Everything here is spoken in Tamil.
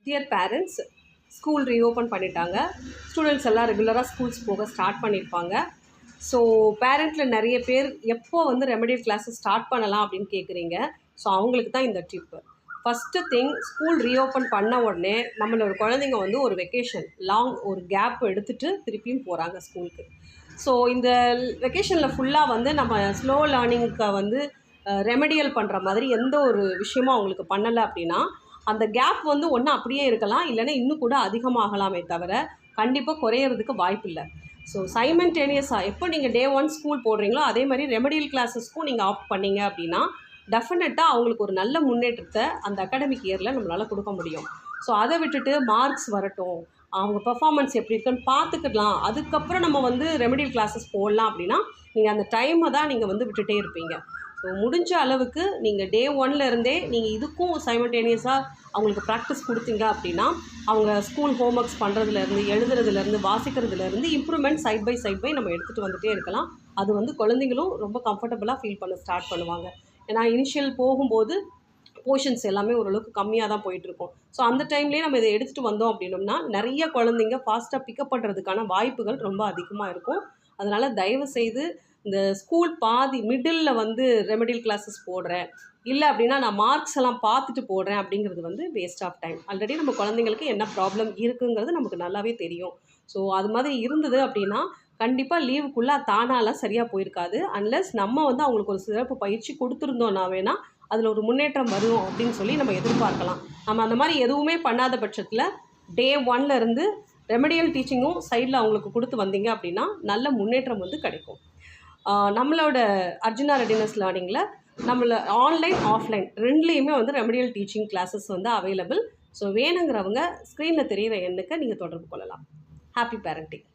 டியர் பேரண்ட்ஸ், ஸ்கூல் ரீஓப்பன் பண்ணிட்டாங்க. ஸ்டூடெண்ட்ஸ் எல்லாம் ரெகுலராக ஸ்கூல்ஸ் போக ஸ்டார்ட் பண்ணியிருப்பாங்க. ஸோ பேரண்ட்டில் நிறைய பேர் எப்போ வந்து ரெமடியல் கிளாஸஸ் ஸ்டார்ட் பண்ணலாம் அப்படின்னு கேட்குறீங்க. ஸோ அவங்களுக்கு தான் இந்த tip. First thing, school reopen பண்ண உடனே நம்மளோட குழந்தைங்க வந்து ஒரு வெக்கேஷன் ஒரு கேப் எடுத்துகிட்டு திருப்பியும் போகிறாங்க ஸ்கூலுக்கு. ஸோ இந்த வெக்கேஷனில் ஃபுல்லாக வந்து நம்ம ஸ்லோ லேர்னிங்க்கு வந்து ரெமடியல் பண்ணுற மாதிரி எந்த ஒரு விஷயமும் அவங்களுக்கு பண்ணலை அப்படின்னா, அந்த கேப் வந்து ஒன்று அப்படியே இருக்கலாம், இல்லைன்னா இன்னும் கூட அதிகமாகலாமே தவிர கண்டிப்பாக குறையிறதுக்கு வாய்ப்பு இல்லை. ஸோ சைமல்டேனியஸாக எப்போ நீங்கள் டே 1 ஸ்கூல் போடுறீங்களோ அதே மாதிரி ரெமடியல் கிளாஸஸ்க்கும் நீங்கள் ஆப்ட் பண்ணீங்க அப்படின்னா டெஃபினட்டாக அவங்களுக்கு ஒரு நல்ல முன்னேற்றத்தை அந்த அகாடமிக் இயரில் நம்மளால் கொடுக்க முடியும். ஸோ அதை விட்டுட்டு மார்க்ஸ் வரட்டும், அவங்க பெர்ஃபார்மன்ஸ் எப்படி இருக்குன்னு பார்த்துக்கலாம், அதுக்கப்புறம் நம்ம வந்து ரெமடியல் கிளாஸஸ் போடலாம் அப்படின்னா நீங்கள் அந்த டைமை தான் நீங்கள் வந்து விட்டுட்டே இருப்பீங்க. ஸோ முடிஞ்ச அளவுக்கு நீங்கள் டே 1லேருந்தே நீங்கள் இதுக்கும் சைமல்டேனியஸாக அவங்களுக்கு ப்ராக்டிஸ் கொடுத்தீங்க அப்படின்னா அவங்க ஸ்கூல் ஹோம் ஒர்க்ஸ் பண்ணுறதுலேருந்து, எழுதுறதுலேருந்து, வாசிக்கிறதுலேருந்து இம்ப்ரூவ்மெண்ட் சைட் பை நம்ம எடுத்துகிட்டு வந்துகிட்டே இருக்கலாம். அது வந்து குழந்தைங்களும் ரொம்ப கம்ஃபர்டபுளாக ஃபீல் பண்ண ஸ்டார்ட் பண்ணுவாங்க. ஏன்னா இனிஷியல் போகும்போது போர்ஷன்ஸ் எல்லாமே ஓரளவுக்கு கம்மியாக தான் போயிட்டுருக்கும். ஸோ அந்த டைம்லேயே நம்ம இதை எடுத்துகிட்டு வந்தோம் அப்படின்னோம்னா நிறைய குழந்தைங்க ஃபாஸ்ட்டாக பிக்கப் பண்ணுறதுக்கான வாய்ப்புகள் ரொம்ப அதிகமாக இருக்கும். அதனால் தயவுசெய்து இந்த ஸ்கூல் பாதி மிடில் வந்து ரெமடியல் கிளாஸஸ் போடுறேன், இல்லை அப்படின்னா நான் மார்க்ஸ் எல்லாம் பார்த்துட்டு போடுறேன் அப்படிங்கிறது வந்து வேஸ்ட் ஆஃப் டைம். ஆல்ரெடி நம்ம குழந்தைங்களுக்கு என்ன ப்ராப்ளம் இருக்குங்கிறது நமக்கு நல்லாவே தெரியும். ஸோ அது மாதிரி இருந்தது அப்படின்னா கண்டிப்பாக லீவுக்குள்ளே தானாலாம் சரியாக போயிருக்காது. அன்லெஸ் நம்ம வந்து அவங்களுக்கு ஒரு சிறப்பு பயிற்சி கொடுத்துருந்தோன்னா வேணால் அதில் ஒரு முன்னேற்றம் வரும் அப்படின்னு சொல்லி நம்ம எதிர்பார்க்கலாம். நம்ம அந்த மாதிரி எதுவுமே பண்ணாத பட்சத்தில் டே 1லேருந்து ரெமடியல் டீச்சிங்கும் சைடில் அவங்களுக்கு கொடுத்து வந்தீங்க அப்படின்னா நல்ல முன்னேற்றம் வந்து கிடைக்கும். நம்மளோட அர்ஜுனா ரெடினஸ் லேர்னிங்கில் நம்மள ஆன்லைன் ஆஃப்லைன் ரெண்டுலேயுமே வந்து ரெமடியல் டீச்சிங் கிளாஸஸ் வந்து அவைலபிள். ஸோ வேணுங்கிறவங்க ஸ்க்ரீனில் தெரிகிற எண்ணுக்கு நீங்கள் தொடர்பு கொள்ளலாம். Happy parenting.